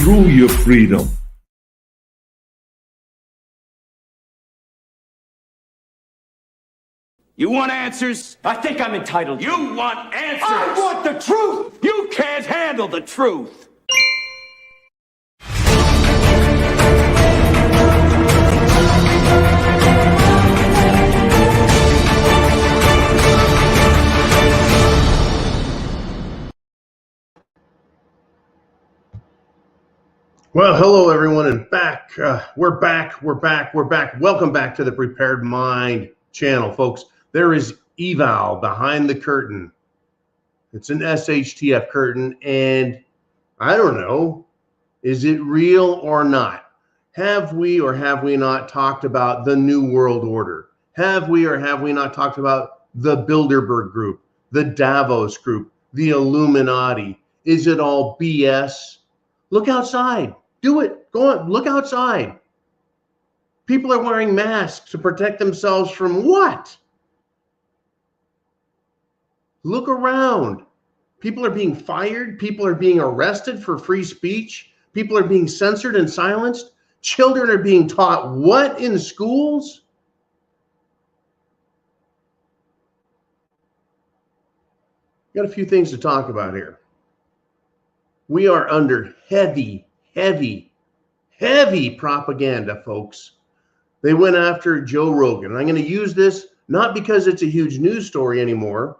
through your freedom. You want answers? I think I'm entitled. You want answers? I want the truth! You can't handle the truth! Well, hello everyone, and we're back. Welcome back to the Prepared Mind channel, folks. There is E-Val behind the curtain. It's an SHTF curtain, and I don't know, is it real or not? Have we or have we not talked about the New World Order? Have we or have we not talked about the Bilderberg Group, the Davos Group, the Illuminati? Is it all BS? Look outside. Do it. Go on. Look outside. People are wearing masks to protect themselves from what? Look around. People are being fired. People are being arrested for free speech. People are being censored and silenced. Children are being taught what in schools? Got a few things to talk about here. We are under heavy propaganda, folks. They went after Joe Rogan. And I'm going to use this not because it's a huge news story anymore,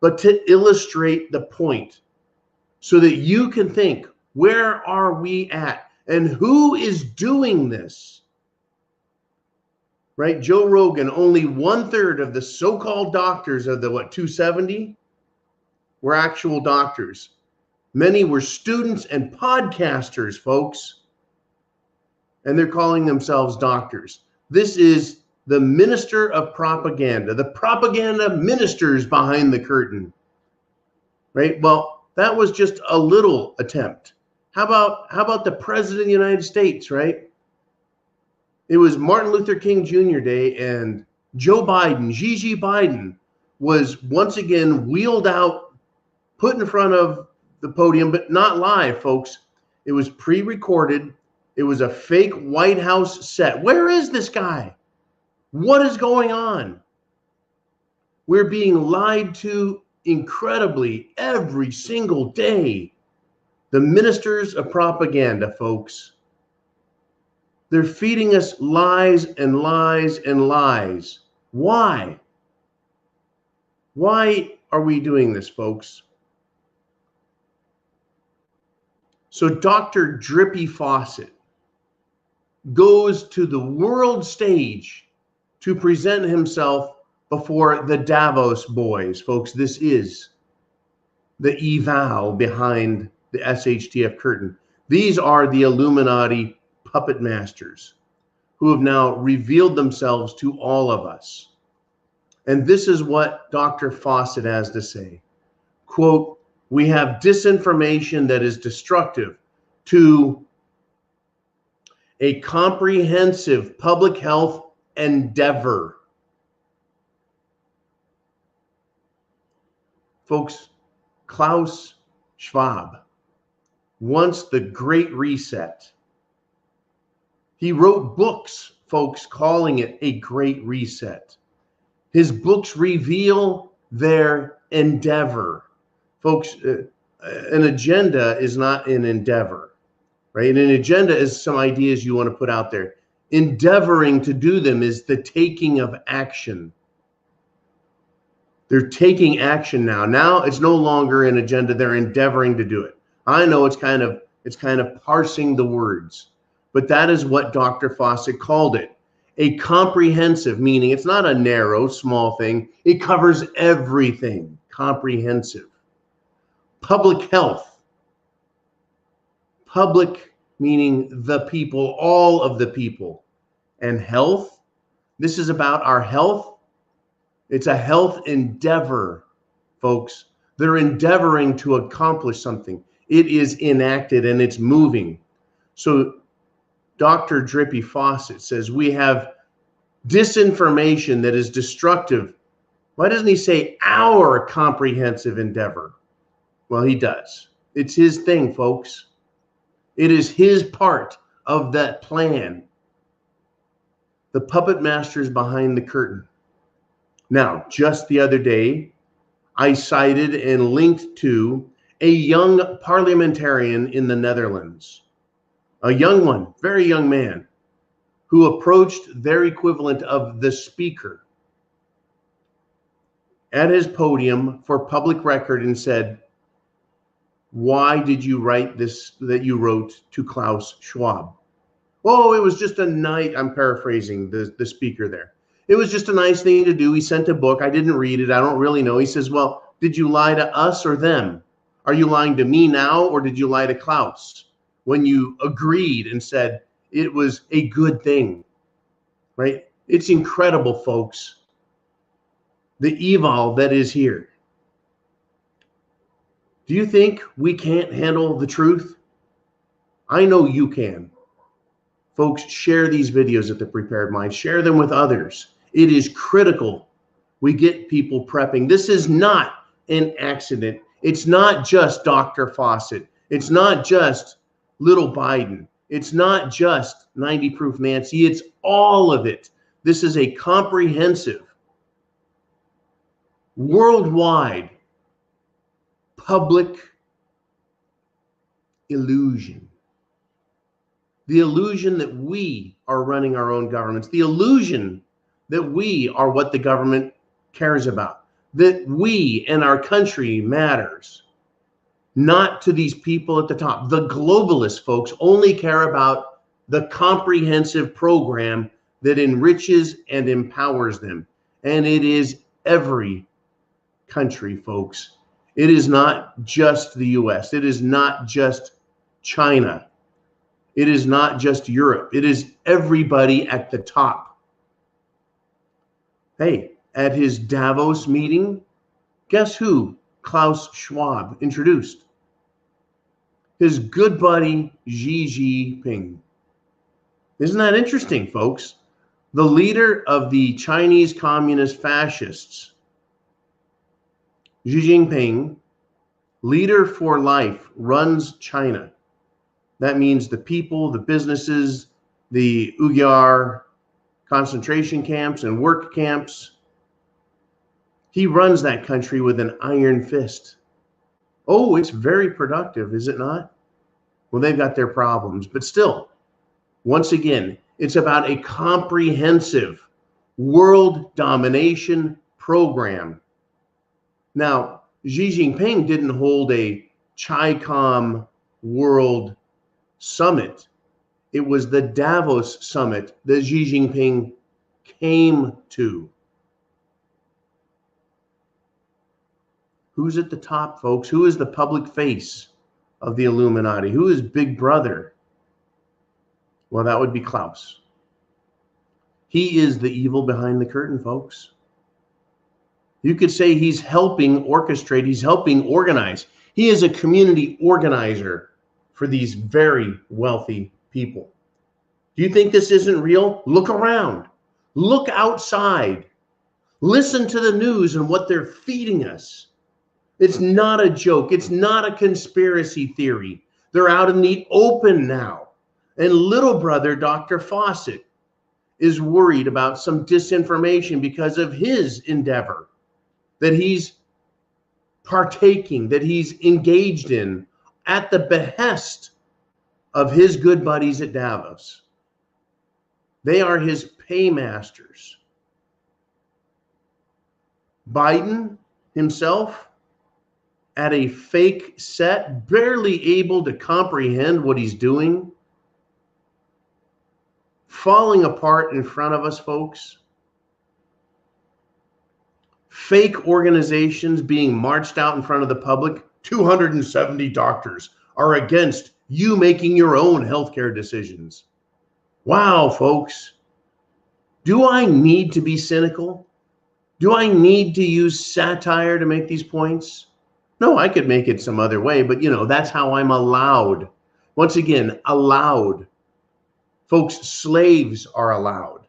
but to illustrate the point so that you can think, where are we at? And who is doing this? Right? Joe Rogan, only 1/3 of the so-called doctors of the, 270 were actual doctors. Many were students and podcasters, folks. And they're calling themselves doctors. This is the minister of propaganda, the propaganda ministers behind the curtain, right? Well, that was just a little attempt. How about the president of the United States, right? It was Martin Luther King Jr. Day, and Joe Biden, Gigi Biden, was once again wheeled out, put in front of the podium, but not live, folks. It was pre-recorded. It was a fake White House set. Where is this guy? What is going on? We're being lied to incredibly every single day. The ministers of propaganda, folks. They're feeding us lies and lies and lies. Why? Why are we doing this, folks? So Dr. Drippy Faucet goes to the world stage to present himself before the Davos boys. Folks, this is the E-Val behind the SHTF curtain. These are the Illuminati puppet masters who have now revealed themselves to all of us. And this is what Dr. Faucet has to say. Quote, "We have disinformation that is destructive to a comprehensive public health endeavor." Folks, Klaus Schwab wants the Great Reset. He wrote books, folks, calling it a Great Reset. His books reveal their endeavor. Folks, an agenda is not an endeavor, right? An agenda is some ideas you want to put out there. Endeavoring to do them is the taking of action. They're taking action now. Now it's no longer an agenda. They're endeavoring to do it. I know it's kind of parsing the words, but that is what Dr. Faucet called it. A comprehensive, meaning it's not a narrow, small thing. It covers everything. Comprehensive. Public health. Public meaning the people, all of the people. And health. This is about our health. It's a health endeavor, folks. They're endeavoring to accomplish something. It is enacted and it's moving. So Dr. Drippy Faucet says we have disinformation that is destructive. Why doesn't he say our comprehensive endeavor? Well, he does. It's his thing, folks. It is his part of that plan. The puppet masters behind the curtain. Now, just the other day, I cited and linked to a young parliamentarian in the Netherlands, a young one, very young man, who approached their equivalent of the speaker at his podium for public record and said, "Why did you write this that you wrote to Klaus Schwab?" "Oh, it was just a night," I'm paraphrasing the speaker there. "It was just a nice thing to do. He sent a book. I didn't read it. I don't really know." He says, "Well, did you lie to us or them? Are you lying to me now, or did you lie to Klaus when you agreed and said it was a good thing?" Right? It's incredible, folks. The E-Val that is here. Do you think we can't handle the truth? I know you can. Folks, share these videos at The Prepared Mind. Share them with others. It is critical we get people prepping. This is not an accident. It's not just Dr. Fawcett. It's not just little Biden. It's not just 90 Proof Nancy. It's all of it. This is a comprehensive, worldwide, public illusion. The illusion that we are running our own governments. The illusion that we are what the government cares about. That we and our country matters. Not to these people at the top. The globalist folks only care about the comprehensive program that enriches and empowers them. And it is every country, folks. It is not just the US. It is not just China. It is not just Europe. It is everybody at the top. Hey, at his Davos meeting, guess who Klaus Schwab introduced? His good buddy, Xi Jinping. Isn't that interesting, folks? The leader of the Chinese Communist fascists, Xi Jinping, leader for life, runs China. That means the people, the businesses, the Uyghur concentration camps and work camps. He runs that country with an iron fist. Oh, it's very productive, is it not? Well, they've got their problems, but still, once again, it's about a comprehensive world domination program. Now, Xi Jinping didn't hold a Chi-Com World Summit. It was the Davos Summit that Xi Jinping came to. Who's at the top, folks? Who is the public face of the Illuminati? Who is Big Brother? Well, that would be Klaus. He is the evil behind the curtain, folks. You could say he's helping orchestrate, he's helping organize. He is a community organizer for these very wealthy people. Do you think this isn't real? Look around. Look outside. Listen to the news and what they're feeding us. It's not a joke. It's not a conspiracy theory. They're out in the open now. And little brother, Dr. Fawcett, is worried about some disinformation because of his endeavor that he's partaking, that he's engaged in at the behest of his good buddies at Davos. They are his paymasters. Biden himself at a fake set, barely able to comprehend what he's doing, falling apart in front of us, folks. Fake organizations being marched out in front of the public. 270 doctors are against you making your own healthcare decisions. Wow, folks. Do I need to be cynical? Do I need to use satire to make these points? No, I could make it some other way, but that's how I'm allowed. Once again, allowed. Folks, slaves are allowed.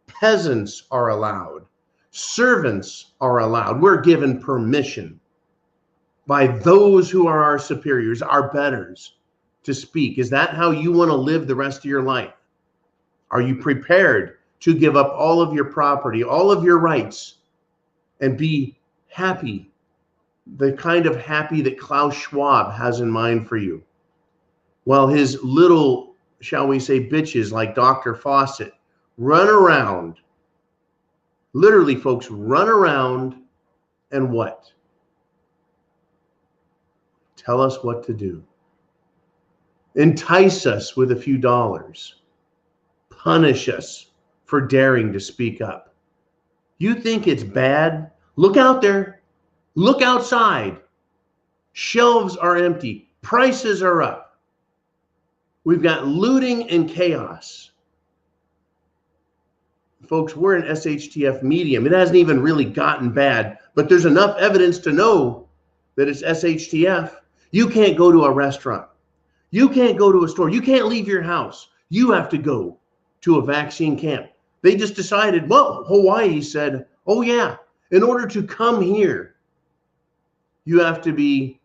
Peasants are allowed. Servants are allowed. We're given permission by those who are our superiors, our betters, to speak? Is that how you want to live the rest of your life? Are you prepared to give up all of your property, all of your rights, and be happy, the kind of happy that Klaus Schwab has in mind for you? While his little, shall we say, bitches like Dr. Fawcett run around, literally, folks, run around and what? Tell us what to do. Entice us with a few dollars. Punish us for daring to speak up. You think it's bad? Look out there. Look outside. Shelves are empty. Prices are up. We've got looting and chaos. Folks, we're an SHTF medium. It hasn't even really gotten bad, but there's enough evidence to know that it's SHTF. You can't go to a restaurant. You can't go to a store. You can't leave your house. You have to go to a vaccine camp. They just decided, well, Hawaii said, oh yeah, in order to come here, you have to be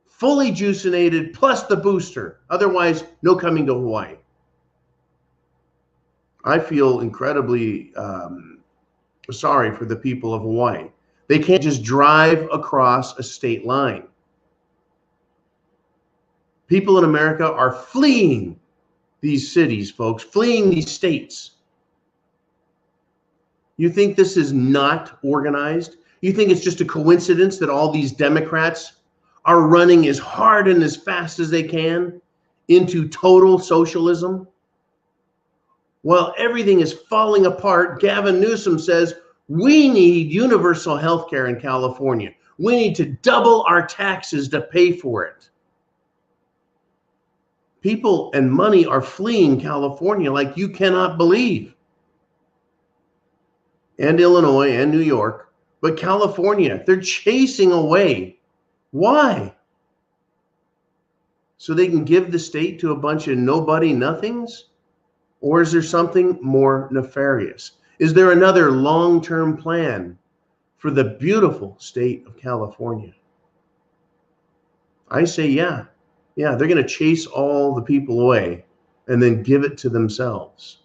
fully juicinated plus the booster. Otherwise, no coming to Hawaii. I feel incredibly sorry for the people of Hawaii. They can't just drive across a state line. People in America are fleeing these cities, folks, fleeing these states. You think this is not organized? You think it's just a coincidence that all these Democrats are running as hard and as fast as they can into total socialism? While everything is falling apart, Gavin Newsom says, we need universal health care in California. We need to double our taxes to pay for it. People and money are fleeing California like you cannot believe. And Illinois and New York. But California, they're chasing away. Why? So they can give the state to a bunch of nobody nothings? Or is there something more nefarious? Is there another long-term plan for the beautiful state of California? I say, yeah. Yeah, they're going to chase all the people away and then give it to themselves.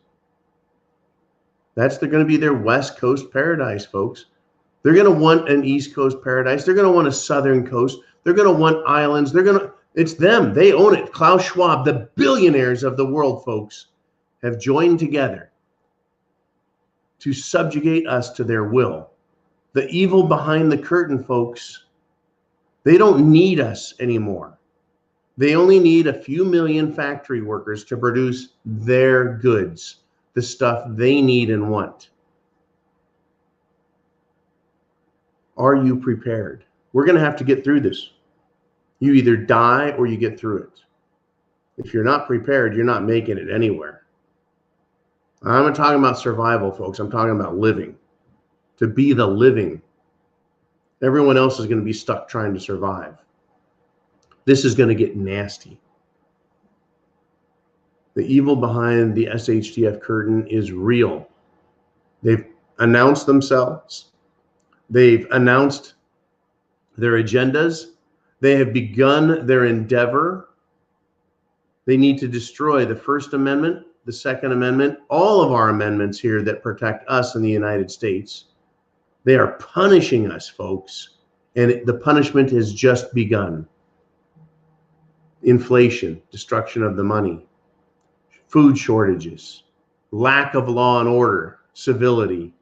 That's going to be their West Coast paradise, folks. They're going to want an East Coast paradise. They're going to want a Southern coast. They're going to want islands. It's them. They own it. Klaus Schwab, the billionaires of the world, folks, have joined together to subjugate us to their will. The evil behind the curtain, folks, they don't need us anymore. They only need a few million factory workers to produce their goods, the stuff they need and want. Are you prepared? We're going to have to get through this. You either die or you get through it. If you're not prepared, you're not making it anywhere. I'm not talking about survival, folks. I'm talking about living. To be the living. Everyone else is going to be stuck trying to survive. This is going to get nasty. The evil behind the SHTF curtain is real. They've announced themselves. They've announced their agendas. They have begun their endeavor. They need to destroy the First Amendment, the Second Amendment, all of our amendments here that protect us in the United States. They are punishing us, folks, and the punishment has just begun. Inflation, destruction of the money, food shortages, lack of law and order, civility.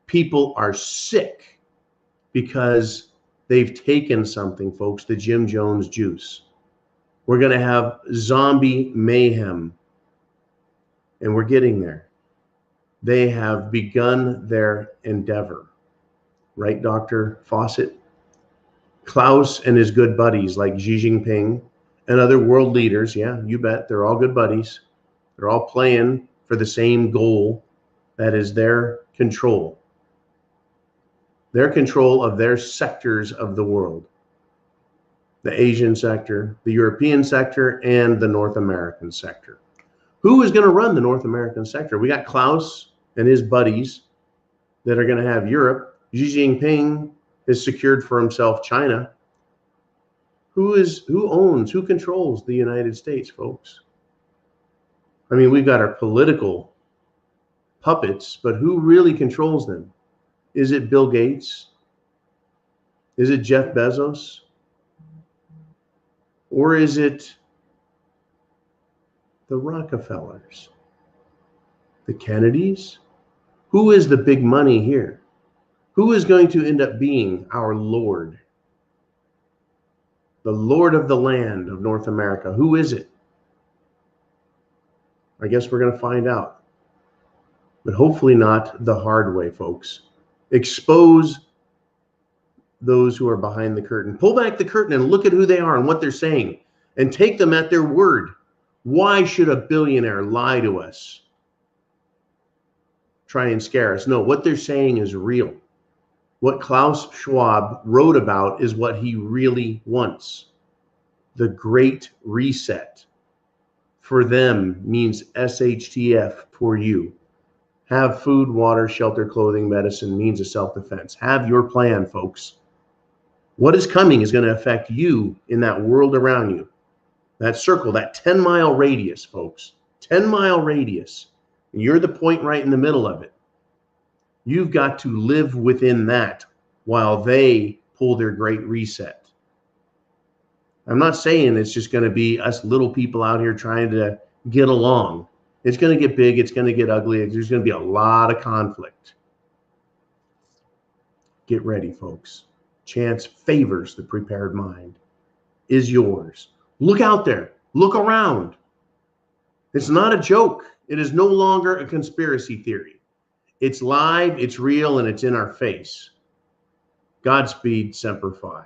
People are sick because they've taken something, folks, the Jim Jones juice. We're going to have zombie mayhem, and we're getting there. They have begun their endeavor. Right, Dr. Fawcett? Klaus and his good buddies like Xi Jinping and other world leaders, yeah, you bet, they're all good buddies. They're all playing for the same goal, that is their control. Their control of their sectors of the world. The Asian sector, the European sector, and the North American sector. Who is going to run the North American sector? We got Klaus and his buddies that are going to have Europe. Xi Jinping has secured for himself China. Who controls the United States, folks? I mean, we've got our political puppets, but who really controls them? Is it Bill Gates? Is it Jeff Bezos? Or is it the Rockefellers? The Kennedys? Who is the big money here? Who is going to end up being our Lord? The Lord of the land of North America. Who is it? I guess we're going to find out. But hopefully not the hard way, folks. Expose those who are behind the curtain. Pull back the curtain and look at who they are and what they're saying, and take them at their word. Why should a billionaire lie to us? Try and scare us? No, what they're saying is real. What Klaus Schwab wrote about is what he really wants. The Great Reset for them means SHTF for you. Have food, water, shelter, clothing, medicine, means of self-defense. Have your plan, folks. What is coming is going to affect you in that world around you. That circle, that 10-mile radius, folks. 10-mile radius. And you're the point right in the middle of it. You've got to live within that while they pull their great reset. I'm not saying it's just going to be us little people out here trying to get along. It's going to get big. It's going to get ugly. There's going to be a lot of conflict. Get ready, folks. Chance favors the prepared mind. Is yours. Look out there. Look around. It's not a joke. It is no longer a conspiracy theory. It's live, it's real, and it's in our face. Godspeed, Semper Fi.